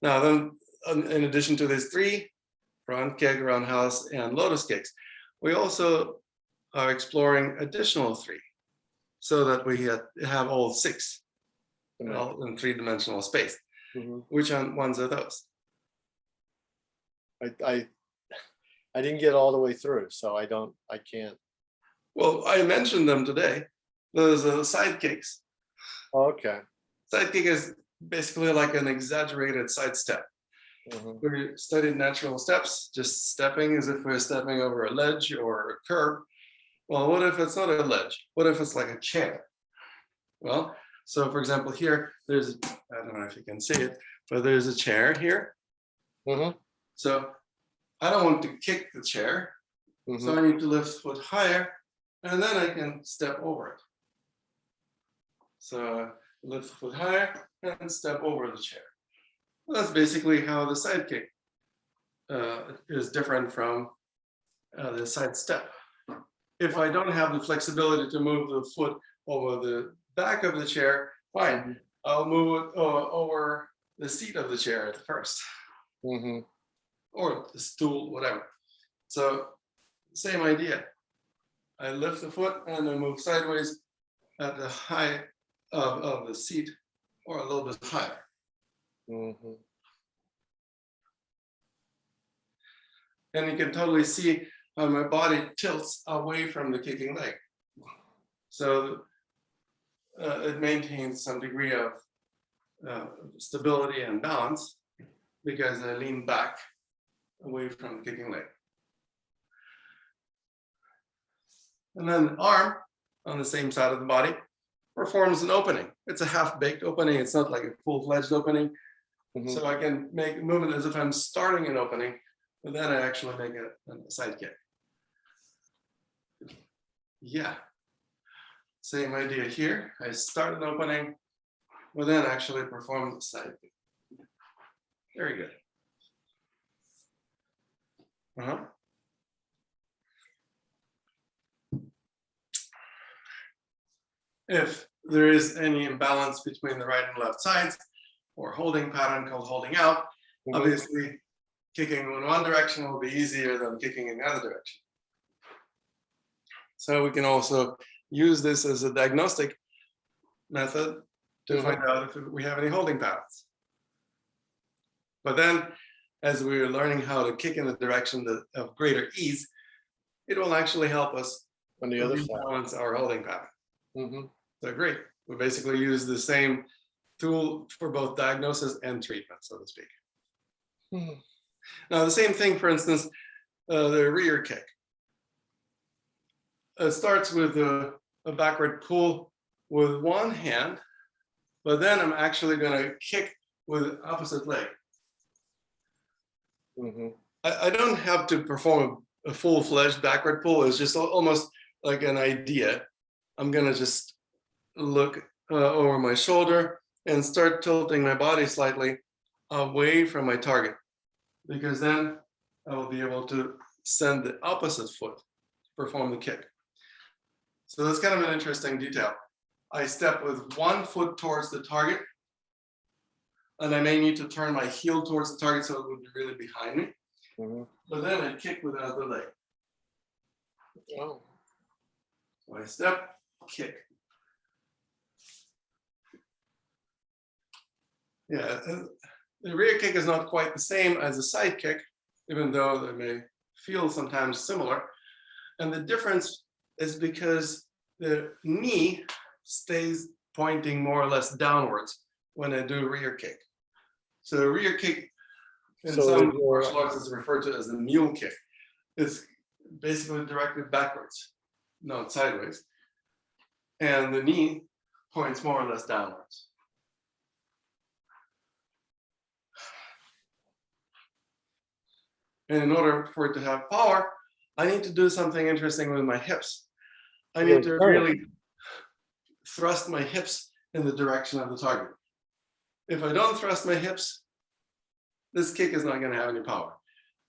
Now then, in addition to these three, front kick, roundhouse, and lotus kicks, we also are exploring additional three so that we have all six in three-dimensional space. Which ones are those? I didn't get all the way through, so I can't. Well, I mentioned them today. Those are side kicks. Okay. Side kick is basically like an exaggerated side step. We studied natural steps, just stepping as if we're stepping over a ledge or a curb. Well, what if it's not a ledge? What if it's like a chair? Well, so for example, here, I don't know if you can see it, but there's a chair here. So I don't want to kick the chair. So I need to lift foot higher, and then I can step over it. So lift the foot higher and step over the chair. Well, that's basically how the side kick is different from the side step. If I don't have the flexibility to move the foot over the back of the chair, fine, I'll move it over the seat of the chair at first, or the stool, whatever. So same idea. I lift the foot and I move sideways at the height of the seat or a little bit higher. And you can totally see how my body tilts away from the kicking leg. So it maintains some degree of stability and balance because I lean back away from the kicking leg. And then the arm on the same side of the body performs an opening. It's a half-baked opening. It's not like a full-fledged opening. So I can make a movement as if I'm starting an opening, but then I actually make a side kick. Yeah. Same idea here. I start an opening, but then actually perform the side kick. Very good. If there is any imbalance between the right and left sides, or holding pattern called holding out, obviously kicking in one direction will be easier than kicking in the other direction. So we can also use this as a diagnostic method to find out if we have any holding patterns. But then, as we're learning how to kick in the direction of greater ease, it will actually help us On the other side. rebalance our holding pattern. Mhm. So great. We basically use the same tool for both diagnosis and treatment, so to speak. Hmm. Now, the same thing, for instance, the rear kick. It starts with a backward pull with one hand, but then I'm actually going to kick with opposite leg. Mhm. I don't have to perform a full-fledged backward pull. It's just almost like an idea. I'm going to just look over my shoulder and start tilting my body slightly away from my target, because then I will be able to send the opposite foot to perform the kick. So that's kind of an interesting detail. I step with one foot towards the target, and I may need to turn my heel towards the target so it would be really behind me. Mhm. But then I kick with the other leg. Oh. So I step, kick. Yeah, the rear kick is not quite the same as a side kick, even though they may feel sometimes similar. And the difference is because the knee stays pointing more or less downwards when I do rear kick. So rear kick in So some if you're- martial arts is referred to as the mule kick. It's basically directed backwards, not sideways. And the knee points more or less downwards. And in order for it to have power, I need to do something interesting with my hips. I need to really thrust my hips in the direction of the target. If I don't thrust my hips, this kick is not going to have any power.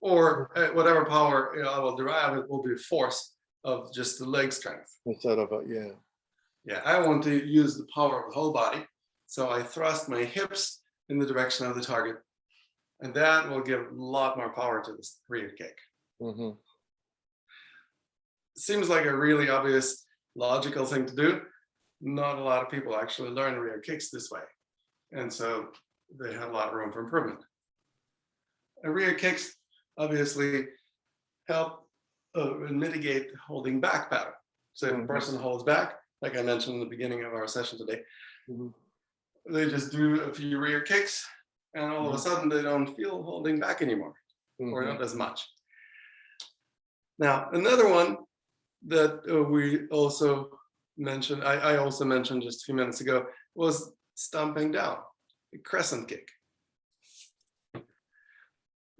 Or whatever power I will derive, it will be force of just the leg strength. Instead of yeah. Yeah, I want to use the power of the whole body. So I thrust my hips in the direction of the target. And that will give a lot more power to this rear kick. Mhm. Seems like a really obvious, logical thing to do. Not a lot of people actually learn rear kicks this way. And so they have a lot of room for improvement. And rear kicks obviously help mitigate the holding back pattern. So if a person holds back, like I mentioned in the beginning of our session today, they just do a few rear kicks and all of a sudden they don't feel holding back anymore, or not as much. Now, another one that we also mentioned, I also mentioned just a few minutes ago, was stomping down, a crescent kick.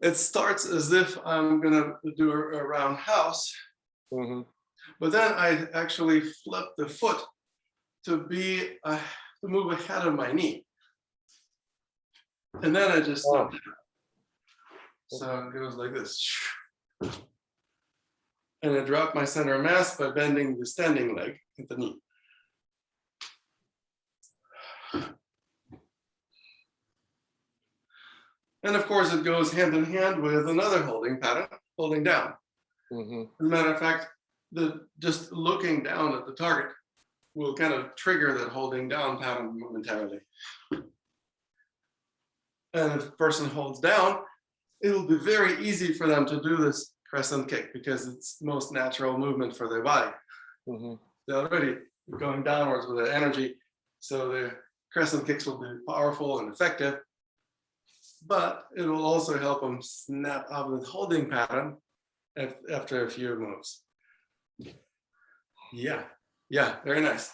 It starts as if I'm gonna do a roundhouse, but then I actually flip the foot to move ahead of my knee. And then I just stomp down. So it goes like this. And I drop my center of mass by bending the standing leg at the knee. And of course, it goes hand in hand with another holding pattern, holding down. As a matter of fact, just looking down at the target will kind of trigger that holding down pattern momentarily. And if the person holds down, it'll be very easy for them to do this crescent kick because it's the most natural movement for their body. They're already going downwards with the energy, so the crescent kicks will be powerful and effective, but it will also help them snap out of the holding pattern after a few moves. Yeah, very nice.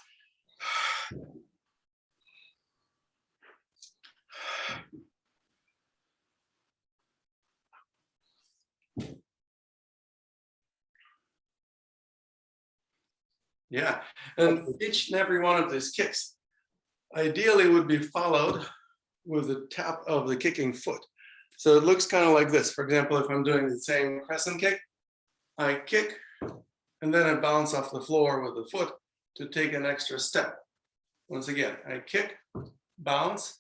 Yeah, and each and every one of these kicks ideally would be followed with a tap of the kicking foot. So it looks kind of like this. For example, if I'm doing the same crescent kick, I kick and then I bounce off the floor with the foot to take an extra step. Once again, I kick, bounce,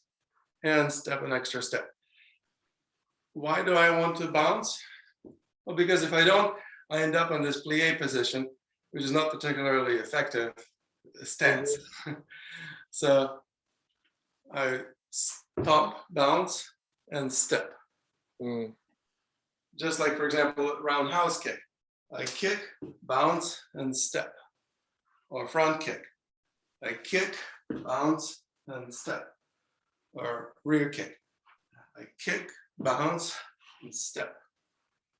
and step an extra step. Why do I want to bounce? Well, because if I don't, I end up in this plie position, which is not particularly effective stance. So I stomp, bounce, and step. Just like, for example, roundhouse kick. I kick, bounce, and step. Or front kick. I kick, bounce, and step. Or rear kick. I kick, bounce, and step.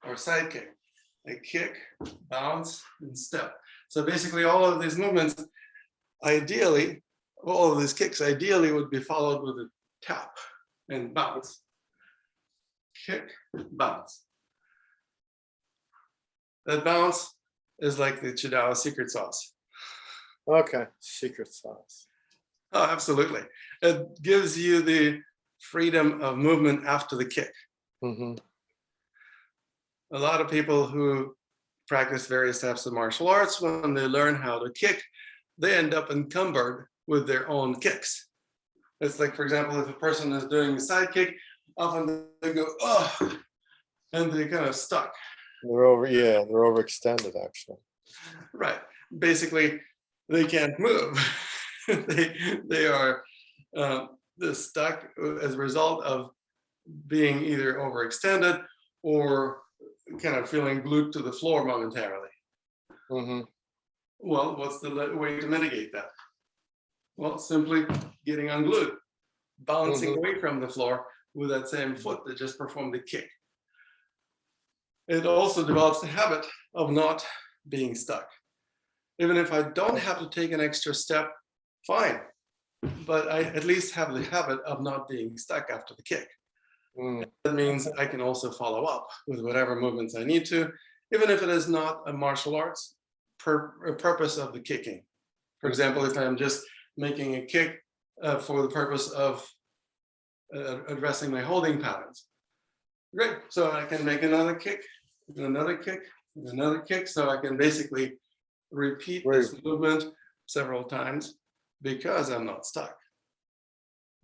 Or side kick. I kick, bounce, and step. So basically all of these movements, ideally, all of these kicks ideally would be followed with a tap and bounce. Kick, bounce. That bounce is like the Chidao secret sauce. Okay, secret sauce. Oh, absolutely. It gives you the freedom of movement after the kick. Mm-hmm. A lot of people who practice various types of martial arts, when they learn how to kick, they end up encumbered with their own kicks. It's like, for example, if a person is doing a side kick, often they go, oh, and they're kind of stuck. They're overextended actually. Right. Basically, they can't move. they are stuck as a result of being either overextended or kind of feeling glued to the floor momentarily. Mm-hmm. Well, what's the way to mitigate that? Well, simply getting unglued, bouncing away from the floor with that same foot that just performed the kick. It also develops the habit of not being stuck. Even if I don't have to take an extra step, fine. But I at least have the habit of not being stuck after the kick. That means I can also follow up with whatever movements I need to, even if it is not a martial arts purpose of the kicking. For example, if I'm just making a kick for the purpose of addressing my holding patterns. Great, so I can make another kick, and another kick, and another kick, so I can basically repeat this movement several times because I'm not stuck.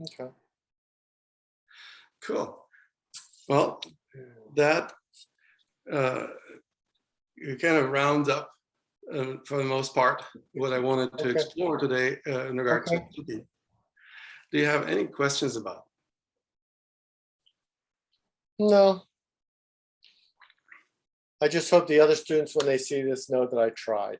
Okay. Cool. Well, that kind of rounds up, for the most part, what I wanted to explore today in regard to cooking. Do you have any questions about it? No. I just hope the other students, when they see this, know that I tried.